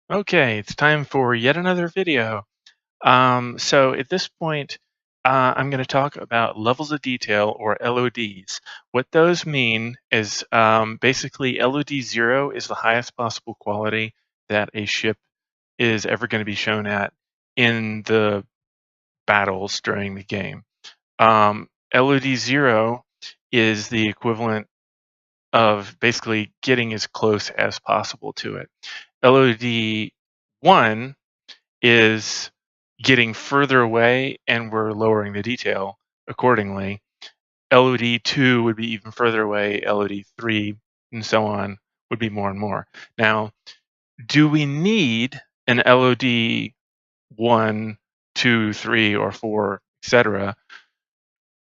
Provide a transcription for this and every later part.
Okay, it's time for yet another video. So at this point, I'm going to talk about levels of detail, or LODs. What those mean is basically LOD 0 is the highest possible quality that a ship is ever going to be shown at in the battles during the game. LOD 0 is the equivalent of basically getting as close as possible to it. LOD 1 is getting further away, and we're lowering the detail accordingly. LOD 2 would be even further away, LOD 3, and so on would be more and more. Now, do we need an LOD 1, 2, 3, or 4, etc.?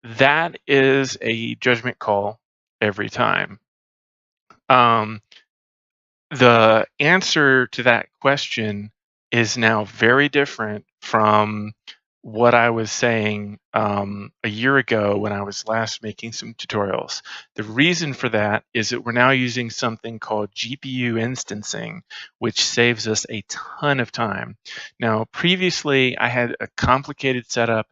That is a judgment call every time. The answer to that question is now very different from what I was saying a year ago when I was last making some tutorials. The reason for that is that we're now using something called GPU instancing, which saves us a ton of time. Now, previously, I had a complicated setup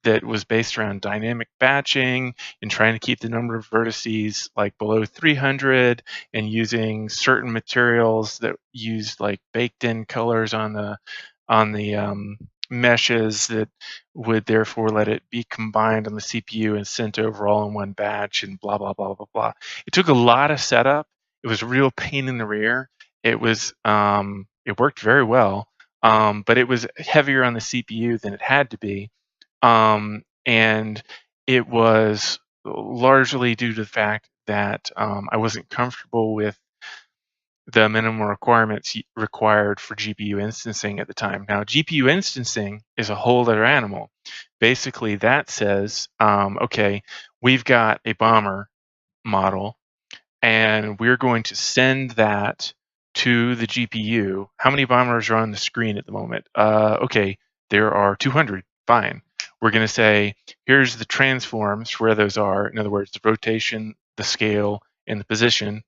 that was based around dynamic batching and trying to keep the number of vertices like below 300 and using certain materials that used like baked in colors on the meshes that would therefore let it be combined on the CPU and sent over all in one batch, and blah blah blah blah blah. It took a lot of setup. It was a real pain in the rear. It worked very well, but it was heavier on the CPU than it had to be. And it was largely due to the fact that I wasn't comfortable with the minimum requirements required for GPU instancing at the time. Now, GPU instancing is a whole other animal. Basically, that says, okay, we've got a bomber model, and we're going to send that to the GPU. How many bombers are on the screen at the moment? Okay, there are 200. Fine. We're going to say, here's the transforms where those are. In other words, the rotation, the scale, and the position.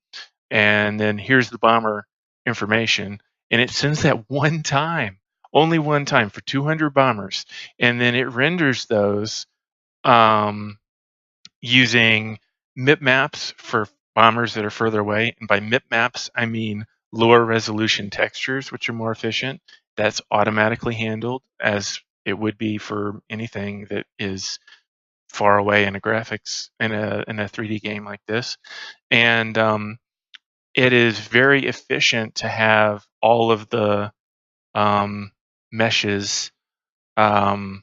And then here's the bomber information. And it sends that one time, only one time for 200 bombers. And then it renders those using MIP maps for bombers that are further away. And by MIP maps, I mean lower resolution textures, which are more efficient. That's automatically handled as it would be for anything that is far away in a graphics in a 3D game like this. And it is very efficient to have all of the meshes be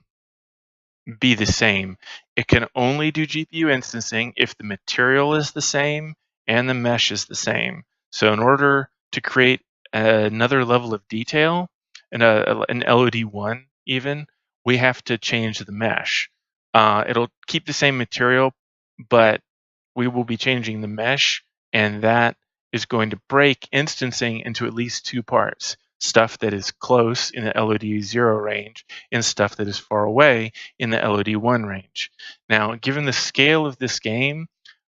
the same. It can only do GPU instancing if the material is the same and the mesh is the same. So in order to create another level of detail, an LOD1 even, we have to change the mesh. It'll keep the same material, but we will be changing the mesh, and that is going to break instancing into at least two parts: stuff that is close in the LOD 0 range and stuff that is far away in the LOD 1 range. Now, given the scale of this game,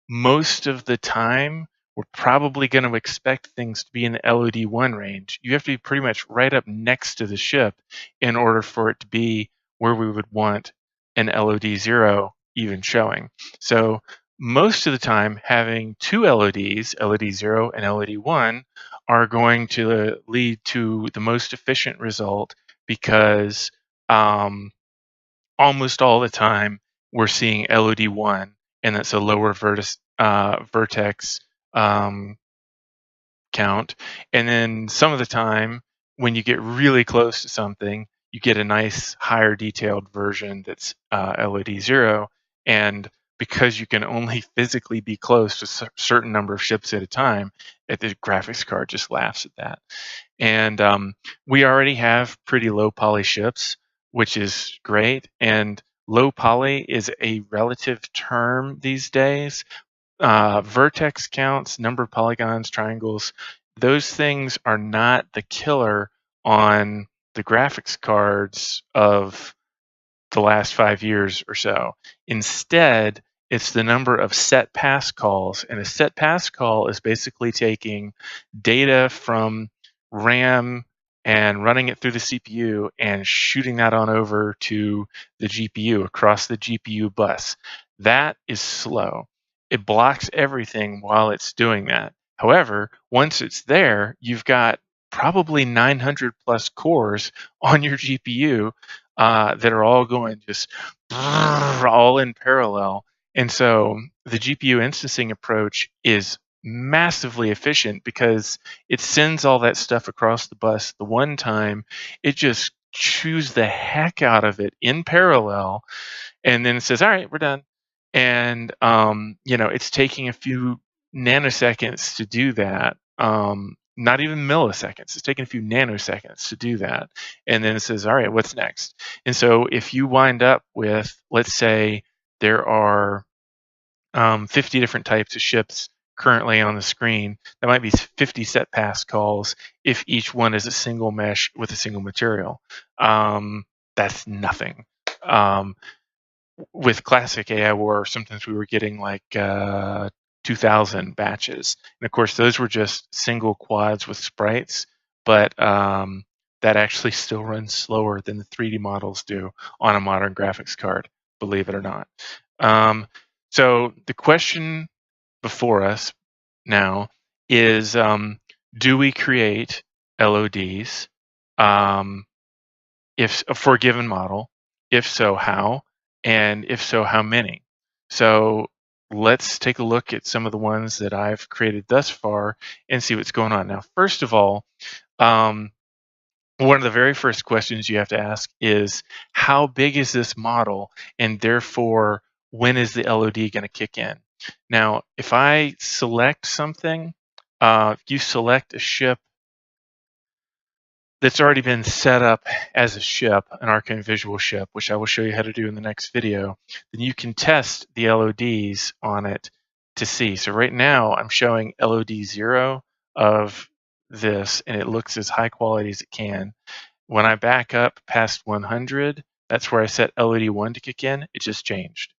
most of the time we're probably going to expect things to be in the LOD 1 range. You have to be pretty much right up next to the ship in order for it to be where we would want an LOD 0 even showing. So most of the time, having two LODs, LOD 0 and LOD 1, are going to lead to the most efficient result, because almost all the time we're seeing LOD 1, and that's a lower vertex count. And then some of the time, when you get really close to something, you get a nice higher detailed version that's LOD 0. And because you can only physically be close to a certain number of ships at a time, the graphics card just laughs at that. And we already have pretty low poly ships, which is great. And low poly is a relative term these days. Vertex counts, number of polygons, triangles, those things are not the killer on the graphics cards of the last 5 years or so. Instead, it's the number of set pass calls. And a set pass call is basically taking data from RAM and running it through the CPU and shooting that on over to the GPU across the GPU bus. That is slow. It blocks everything while it's doing that. However, once it's there, you've got probably 900 plus cores on your GPU that are all going just all in parallel. And so the GPU instancing approach is massively efficient because it sends all that stuff across the bus the one time. It just chews the heck out of it in parallel, and then it says, all right, we're done. And it's taking a few nanoseconds to do that. Not even milliseconds. It's taking a few nanoseconds to do that. And then it says, all right, what's next? And so if you wind up with, let's say there are 50 different types of ships currently on the screen, that might be 50 set pass calls if each one is a single mesh with a single material. That's nothing. With classic AI War, sometimes we were getting like 2,000 batches. And of course, those were just single quads with sprites, but that actually still runs slower than the 3D models do on a modern graphics card, believe it or not. So the question before us now is, do we create LODs if for a given model? If so, how? And if so, how many? So let's take a look at some of the ones that I've created thus far and see what's going on. Now, first of all, one of the very first questions you have to ask is, how big is this model? And therefore, when is the LOD going to kick in? Now, if I select something, if you select a ship that's already been set up as a ship, an Arcane Visual ship, which I will show you how to do in the next video, then you can test the LODs on it to see. So right now I'm showing LOD 0 of this, and it looks as high quality as it can. When I back up past 100, that's where I set LOD 1 to kick in. It just changed.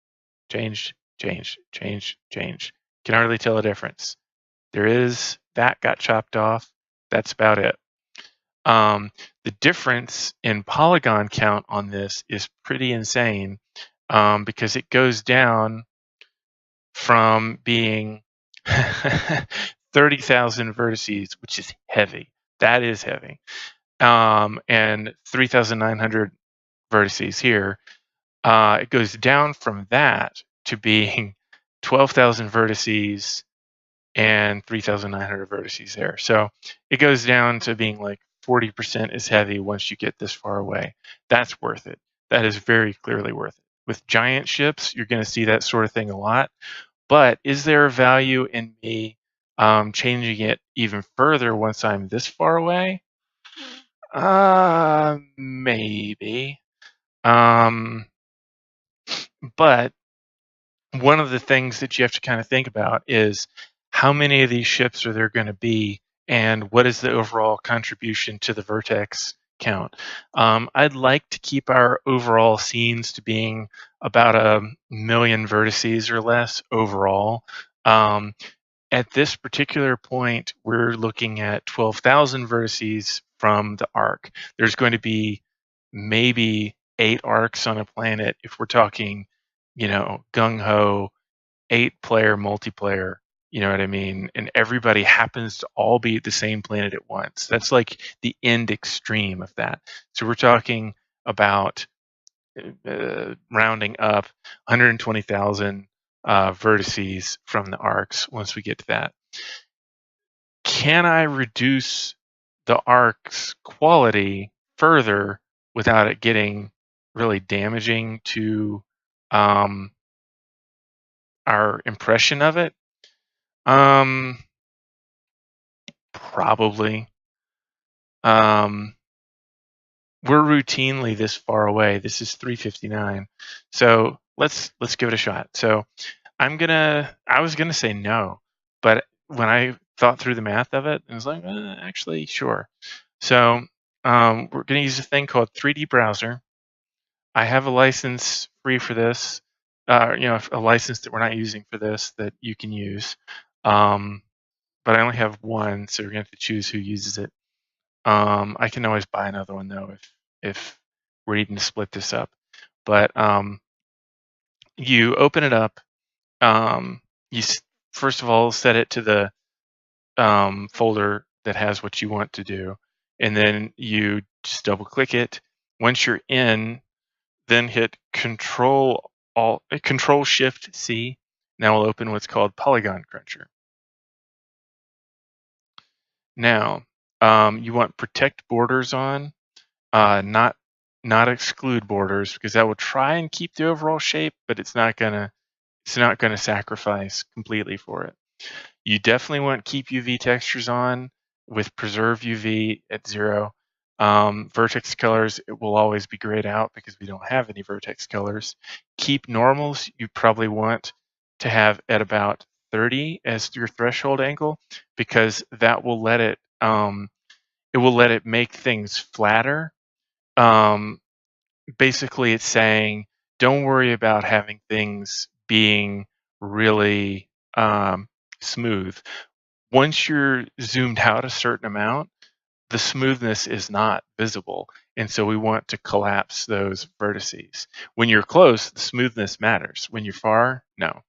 Changed. Can hardly tell a difference. That got chopped off. That's about it. The difference in polygon count on this is pretty insane because it goes down from being 30,000 vertices, which is heavy. That is heavy. And 3,900 vertices here. It goes down from that to being 12,000 vertices and 3,900 vertices there. So it goes down to being like 40% as heavy once you get this far away. That's worth it. That is very clearly worth it. With giant ships, you're going to see that sort of thing a lot. But is there a value in me changing it even further once I'm this far away? Maybe. But one of the things that you have to kind of think about is, how many of these ships are there going to be, and what is the overall contribution to the vertex count? I'd like to keep our overall scenes to being about 1 million vertices or less overall. At this particular point, we're looking at 12,000 vertices from the arc. There's going to be maybe 8 arcs on a planet if we're talking, gung-ho, 8-player multiplayer, you know what I mean? And everybody happens to all be at the same planet at once. That's like the end extreme of that. So we're talking about rounding up 120,000 vertices from the arcs once we get to that. Can I reduce the arc's quality further without it getting really damaging to our impression of it? Probably. We're routinely this far away. This is 359. So let's give it a shot. So I was gonna say no, but when I thought through the math of it, I was like, actually, sure. So we're gonna use a thing called 3D Browser. I have a license free for this, a license that we're not using for this that you can use. But I only have one, so we're gonna have to choose who uses it. I can always buy another one though if we're needing to split this up. But you open it up. You first of all set it to the folder that has what you want to do, and then you just double click it. Once you're in, then hit Control Shift C. Now we'll open what's called Polygon Cruncher. Now you want protect borders on, not exclude borders, because that will try and keep the overall shape, but it's not gonna sacrifice completely for it. You definitely want keep UV textures on with preserve UV at 0. Vertex colors, it will always be grayed out because we don't have any vertex colors. Keep normals, you probably want to have at about 30 as your threshold angle, because that will let it make things flatter. Basically it's saying don't worry about having things being really smooth. Once you're zoomed out a certain amount, the smoothness is not visible. And so we want to collapse those vertices. When you're close, the smoothness matters. When you're far, no.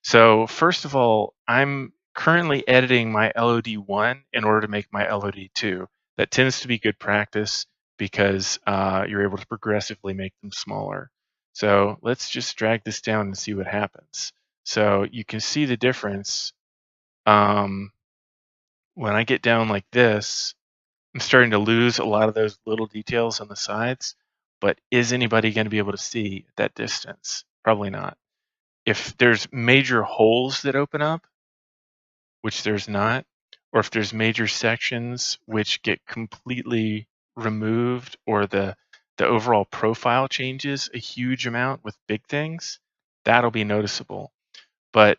So first of all, I'm currently editing my LOD1 in order to make my LOD2. That tends to be good practice because you're able to progressively make them smaller. So let's just drag this down and see what happens. So you can see the difference. When I get down like this, I'm starting to lose a lot of those little details on the sides, but is anybody going to be able to see at that distance? Probably not. If there's major holes that open up, which there's not, or if there's major sections which get completely removed, or the overall profile changes a huge amount with big things, that'll be noticeable. But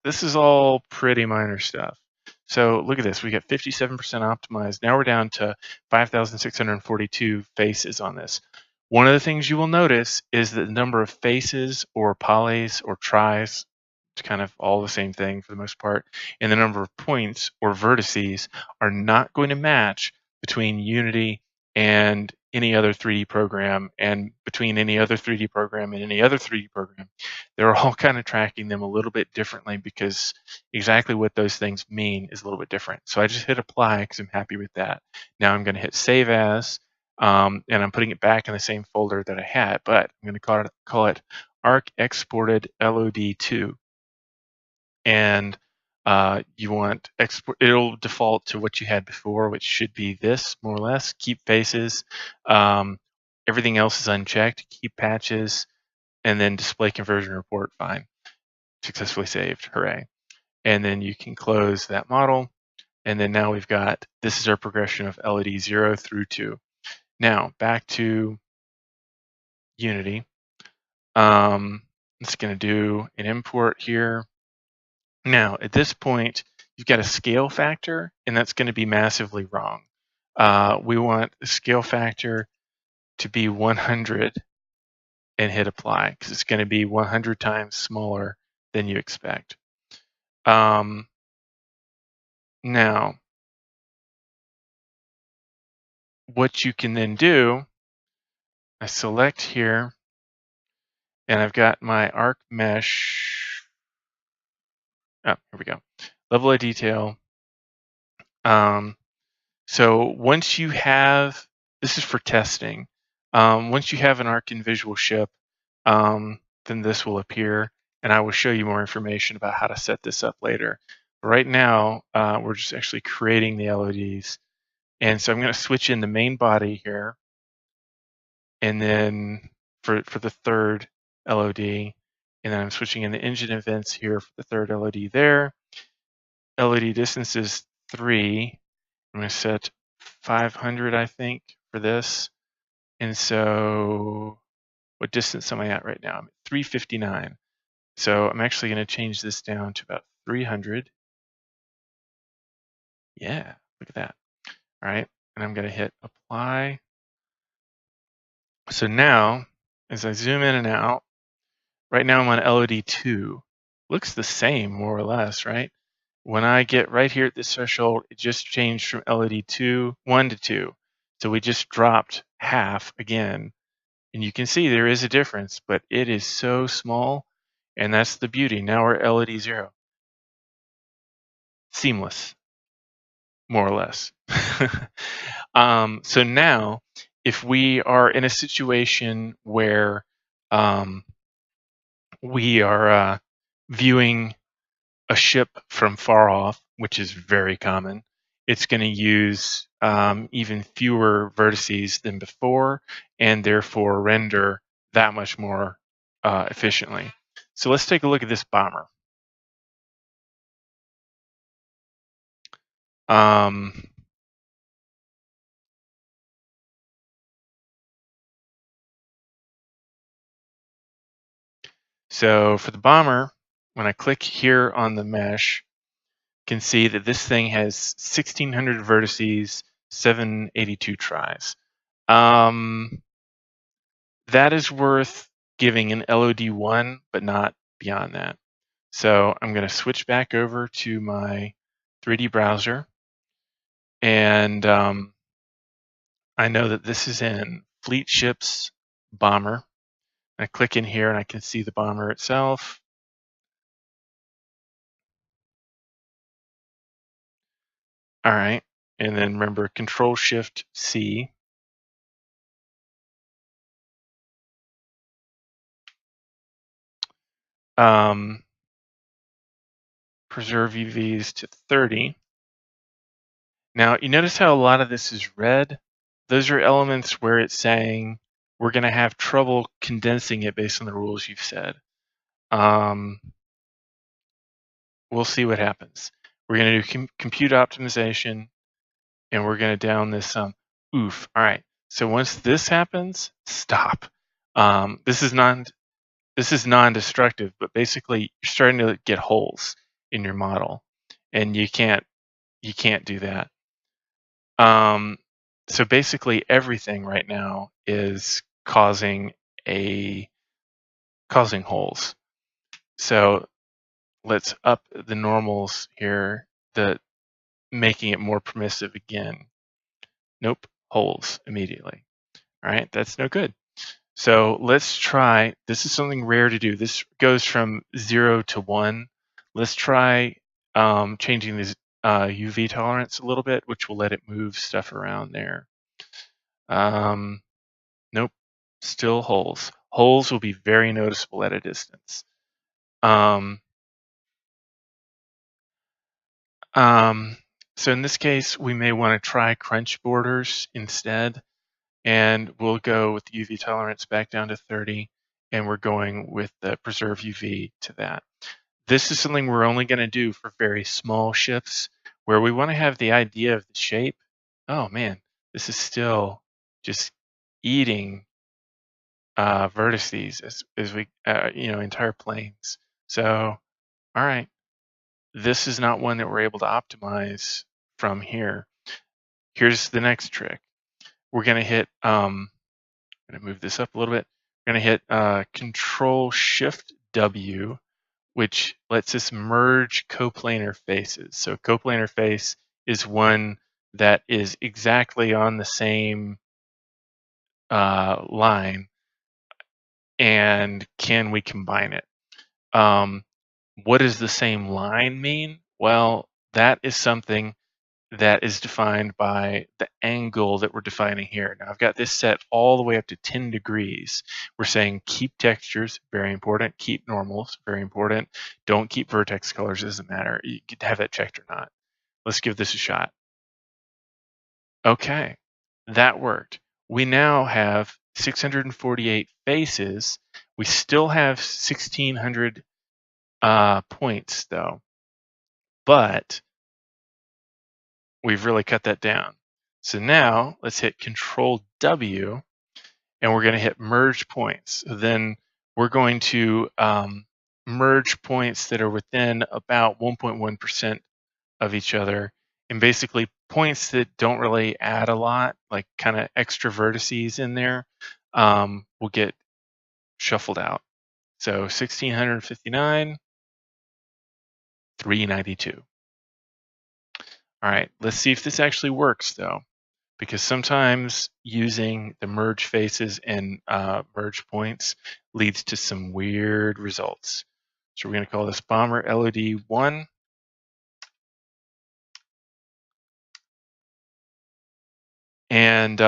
this is all pretty minor stuff. So look at this, we got 57% optimized. Now we're down to 5,642 faces on this. One of the things you will notice is that the number of faces or polys or tries, it's kind of all the same thing for the most part, and the number of points or vertices are not going to match between Unity and any other 3D program, and between any other 3D program and any other 3D program. They're all kind of tracking them a little bit differently because exactly what those things mean is a little bit different. So I just hit apply because I'm happy with that. Now I'm going to hit save as, and I'm putting it back in the same folder that I had, but I'm going to call it Arc Exported LOD2. And you want export, it'll default to what you had before, which should be this more or less. Keep faces, everything else is unchecked. Keep patches, and then display conversion report. Fine, successfully saved, hooray. And then you can close that model, and then now we've got, this is our progression of LOD 0 through 2. Now back to Unity. It's going to do an import here. Now, at this point, you've got a scale factor, and that's going to be massively wrong. We want the scale factor to be 100 and hit apply, because it's going to be 100 times smaller than you expect. Now, what you can then do, I select here, and I've got my arc mesh. Oh, here we go. Level of detail. So once you have, this is for testing. Once you have an arc in Visual Ship, then this will appear, and I will show you more information about how to set this up later. But right now, we're just actually creating the LODs. And so I'm going to switch in the main body here, and then for the third LOD, and then I'm switching in the engine events here for the third LOD there. LOD distance is 3. I'm going to set 500, I think, for this. And so what distance am I at right now? I'm at 359. So I'm actually going to change this down to about 300. Yeah, look at that. All right, and I'm going to hit apply. So now, as I zoom in and out, right now I'm on LOD 2. Looks the same, more or less, right? when I get right here at this threshold, it just changed from LOD 1 to 2. So we just dropped half again. And you can see there is a difference, but it is so small. And that's the beauty. Now we're LOD 0. Seamless, more or less. So now, if we are in a situation where we are viewing a ship from far off, which is very common, it's going to use even fewer vertices than before, and therefore render that much more efficiently. So let's take a look at this bomber. So for the bomber, when I click here on the mesh, you can see that this thing has 1,600 vertices, 782 tries. That is worth giving an LOD 1, but not beyond that. So I'm going to switch back over to my 3D browser. And I know that this is in Fleet Ships Bomber. I click in here and I can see the bomber itself. All right. And then remember, Control-Shift-C. Preserve UVs to 30. Now, you notice how a lot of this is red? Those are elements where it's saying we're going to have trouble condensing it based on the rules you've said. We'll see what happens. We're going to do compute optimization, and we're going to down this oof. All right. So once this happens, stop. This is non-destructive, but basically you're starting to get holes in your model, and you can't do that. So basically everything right now is causing holes. So let's up the normals here, making it more permissive again. Nope, holes immediately. All right, that's no good. So let's try, this is something rare to do. This goes from 0 to 1. Let's try changing this UV tolerance a little bit, which will let it move stuff around there. Nope, still holes. Holes will be very noticeable at a distance. So in this case, we may want to try crunch borders instead, and we'll go with the UV tolerance back down to 30, and we're going with the preserve UV to that. This is something we're only going to do for very small ships where we want to have the idea of the shape. Oh man, this is still just eating vertices as we, entire planes. So, all right, this is not one that we're able to optimize from here. Here's the next trick. We're going to hit, I'm going to move this up a little bit. We're going to hit Control-Shift-W, which lets us merge coplanar faces. So coplanar face is one that is exactly on the same line, and can we combine it? What does the same line mean? Well, that is something that is defined by the angle that we're defining here. Now I've got this set all the way up to 10 degrees. We're saying keep textures, very important. Keep normals, very important. Don't keep vertex colors, doesn't matter. You could have that checked or not. Let's give this a shot. Okay, that worked. We now have 648 faces. We still have 1,600 points though, but we've really cut that down. So now let's hit Control W, and we're going to hit merge points. So then we're going to merge points that are within about 1.1% of each other, and basically points that don't really add a lot, like kind of extra vertices in there, will get shuffled out. So 1,659, 392. All right, let's see if this actually works though, because sometimes using the merge faces and merge points leads to some weird results. So we're going to call this Bomber LOD 1. And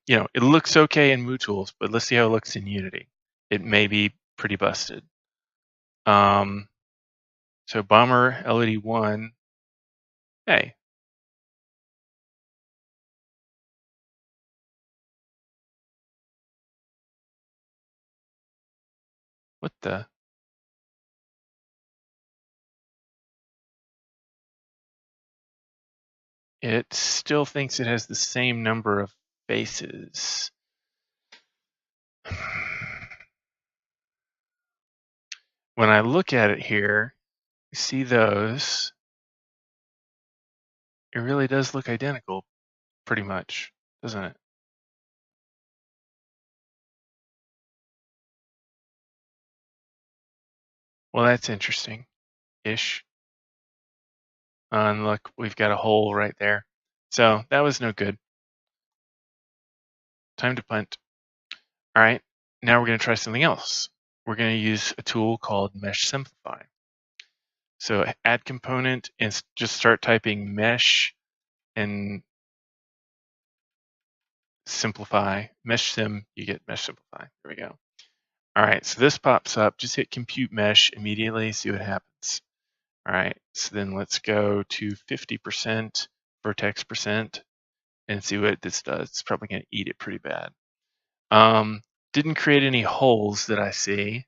you know, it looks okay in MooTools, but let's see how it looks in Unity. It may be pretty busted. So Bomber LOD 1, hey. What the? It still thinks it has the same number of faces. When I look at it here, you see those, it really does look identical, pretty much, doesn't it? Well, that's interesting-ish. And look, we've got a hole right there. So that was no good. Time to punt. All right, now we're going to try something else. We're going to use a tool called Mesh Simplify. So add component and just start typing mesh and simplify. Mesh sim, you get mesh simplify. There we go. All right, so this pops up. Just hit compute mesh immediately, see what happens. All right, so then let's go to 50% vertex percent and see what this does. It's probably going to eat it pretty bad. Didn't create any holes that I see,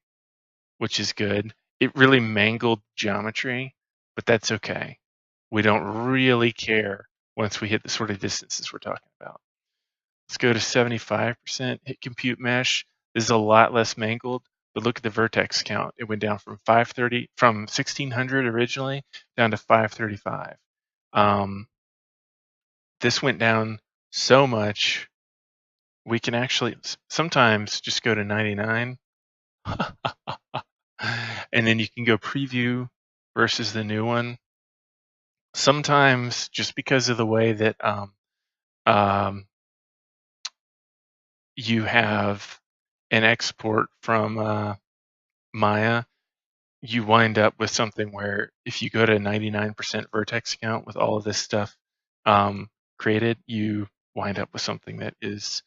which is good. It really mangled geometry, but that's okay. We don't really care once we hit the sort of distances we're talking about. Let's go to 75%, hit compute mesh. This is a lot less mangled, but look at the vertex count. It went down from 1600 originally down to 535. This went down so much, we can actually sometimes just go to 99. And then you can go preview versus the new one. Sometimes just because of the way that you have an export from Maya, you wind up with something where if you go to 99% vertex count with all of this stuff created, you wind up with something that is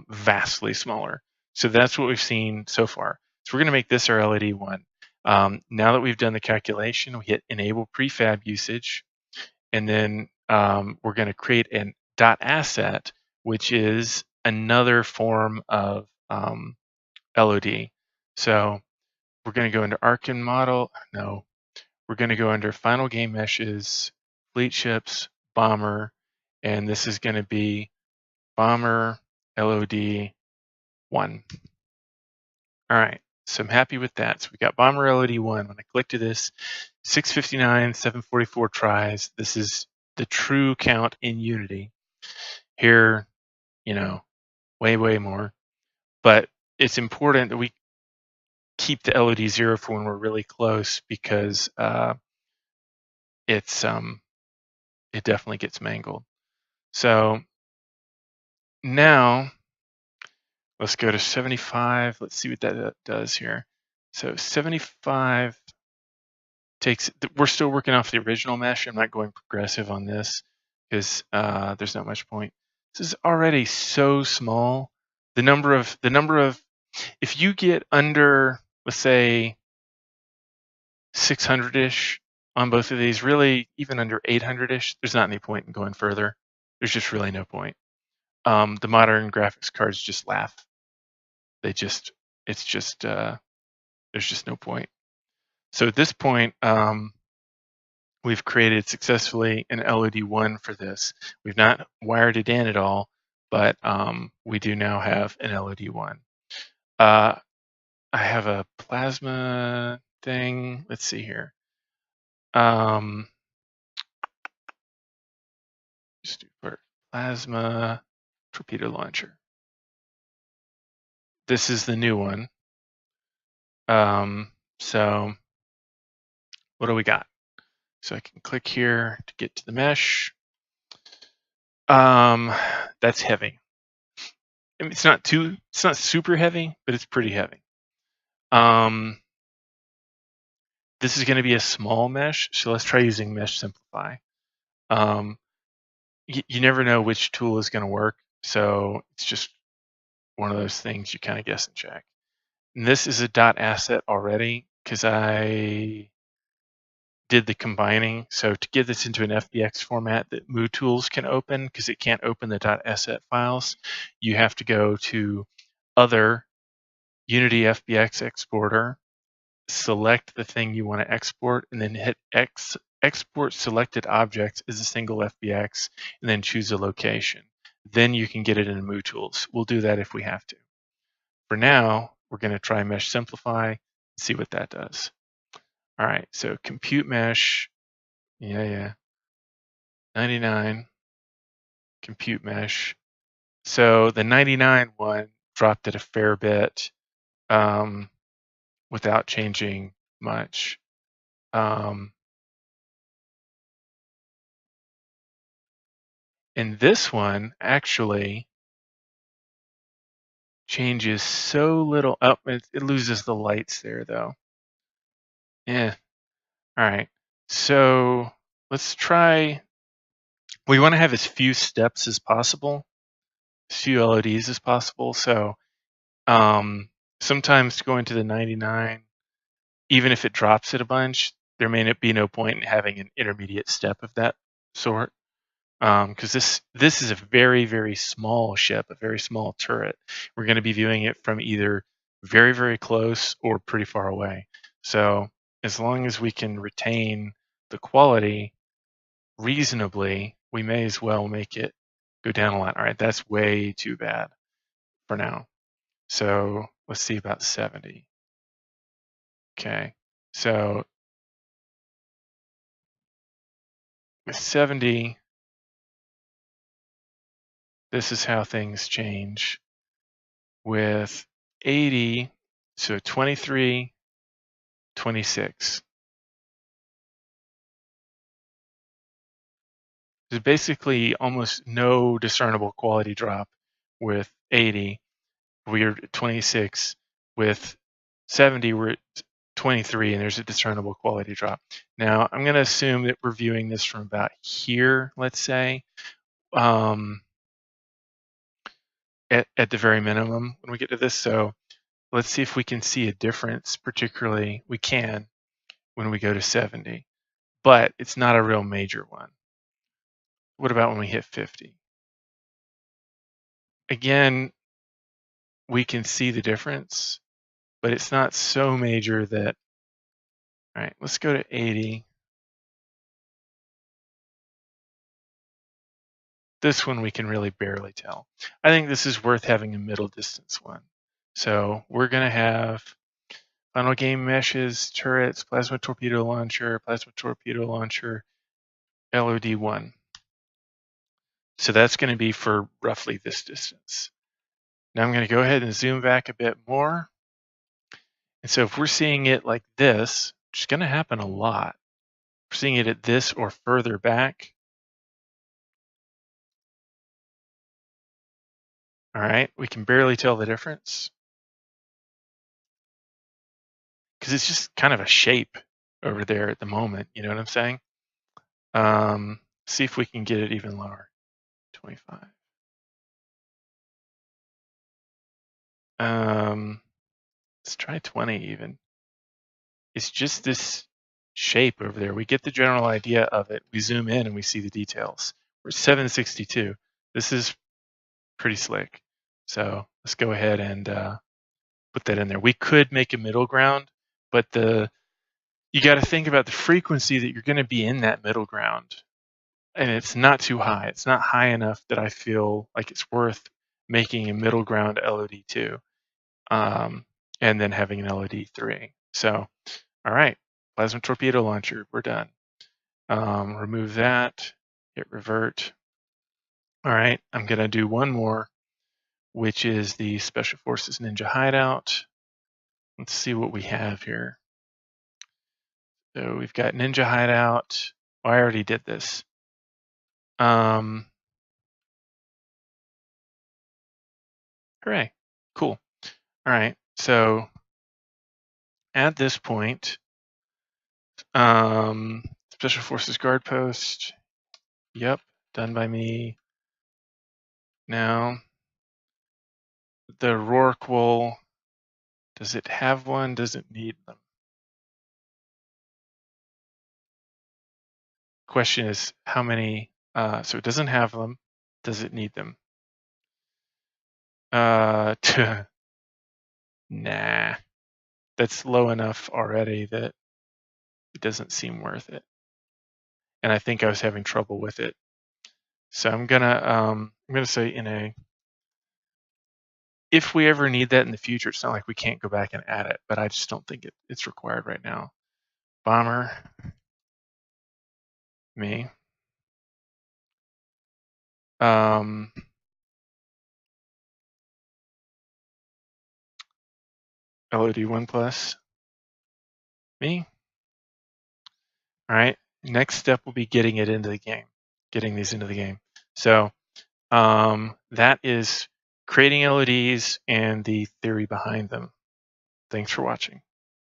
vastly smaller. So that's what we've seen so far. So we're going to make this our LOD 1. Now that we've done the calculation, we hit enable prefab usage, and then we're going to create an .asset, which is another form of LOD. So we're going to go into Arkin model. No, we're going to go under final game meshes, fleet ships, bomber, and this is going to be bomber LOD 1. All right, so I'm happy with that. So we got bomber LOD 1. When I click to this, 659, 744 tries. This is the true count in Unity. Here, you know, way, way more. But it's important that we keep the LOD 0 for when we're really close, because it definitely gets mangled. So now let's go to 75. Let's see what that does here. So 75 takes, we're still working off the original mesh. I'm not going progressive on this because there's not much point. This is already so small. The number of, if you get under, let's say 600-ish on both of these, really even under 800-ish, there's not any point in going further. There's just really no point. The modern graphics cards just laugh. There's just no point. So at this point, we've created successfully an LOD 1 for this. We've not wired it in at all, but we do now have an LOD 1. I have a plasma thing. Let's see here. Just do plasma torpedo launcher. This is the new one. So what do we got? So I can click here to get to the mesh. That's heavy. I mean, it's not super heavy, but it's pretty heavy. This is going to be a small mesh, so let's try using Mesh Simplify. You never know which tool is going to work, so it's just one of those things you kind of guess and check. And this is a dot asset already because I did the combining. So to get this into an FBX format that MooTools can open, because it can't open the dot asset files, you have to go to Other, Unity Fbx Exporter, select the thing you want to export, and then hit Export Selected Object as a single FBX, and then choose a location. Then you can get it in MooTools. We'll do that if we have to. For now, we're going to try Mesh Simplify and see what that does. All right, so compute mesh, 99, compute mesh. So the 99 one dropped it a fair bit without changing much. And this one actually changes so little. Oh, it loses the lights there though. Yeah. All right. So let's try. We want to have as few steps as possible, as few LODs as possible. So sometimes going to the 99, even if it drops it a bunch, there may be no point in having an intermediate step of that sort. Because this is a very, very small ship, a very small turret. We're going to be viewing it from either very, very close or pretty far away. So as long as we can retain the quality reasonably, we may as well make it go down a lot. All right, that's way too bad for now. So let's see about 70. Okay, so with 70, this is how things change. With 80, so 23, 26. There's basically almost no discernible quality drop with 80. We're at 26. With 70, we're at 23, and there's a discernible quality drop. Now, I'm going to assume that we're viewing this from about here, let's say, at the very minimum when we get to this. So let's see if we can see a difference, particularly we can when we go to 70, but it's not a real major one. What about when we hit 50? Again, we can see the difference, but it's not so major that, all right, let's go to 80. This one we can really barely tell. I think this is worth having a middle distance one. So we're going to have final game meshes, turrets, plasma torpedo launcher, LOD1. So that's going to be for roughly this distance. Now I'm going to go ahead and zoom back a bit more. And so if we're seeing it like this, which is going to happen a lot, if we're seeing it at this or further back, all right, we can barely tell the difference because it's just kind of a shape over there at the moment. You know what I'm saying? See if we can get it even lower. 25. Let's try 20 even. It's just this shape over there. We get the general idea of it. We zoom in and we see the details. We're 762. This is pretty slick. So let's go ahead and put that in there. We could make a middle ground, but you got to think about the frequency that you're going to be in that middle ground. And it's not too high. It's not high enough that I feel like it's worth making a middle ground LOD2 and then having an LOD3. So, all right, plasma torpedo launcher, we're done. Remove that, hit revert. All right, I'm going to do one more, which is the Special Forces Ninja Hideout. Let's see what we have here. So we've got Ninja Hideout. Oh, I already did this. Hooray. Cool. All right. So at this point, Special Forces Guard Post. Yep, done by me. Now, the Rorqual, does it have one? Does it need them? Question is how many, so it doesn't have them. Does it need them? Nah, that's low enough already that it doesn't seem worth it. And I think I was having trouble with it. So I'm gonna say if we ever need that in the future, it's not like we can't go back and add it, but I just don't think it's required right now. Bomber, me. LOD 1+, me. All right, next step will be getting it into the game, getting these into the game. So that is creating LODs and the theory behind them. Thanks for watching.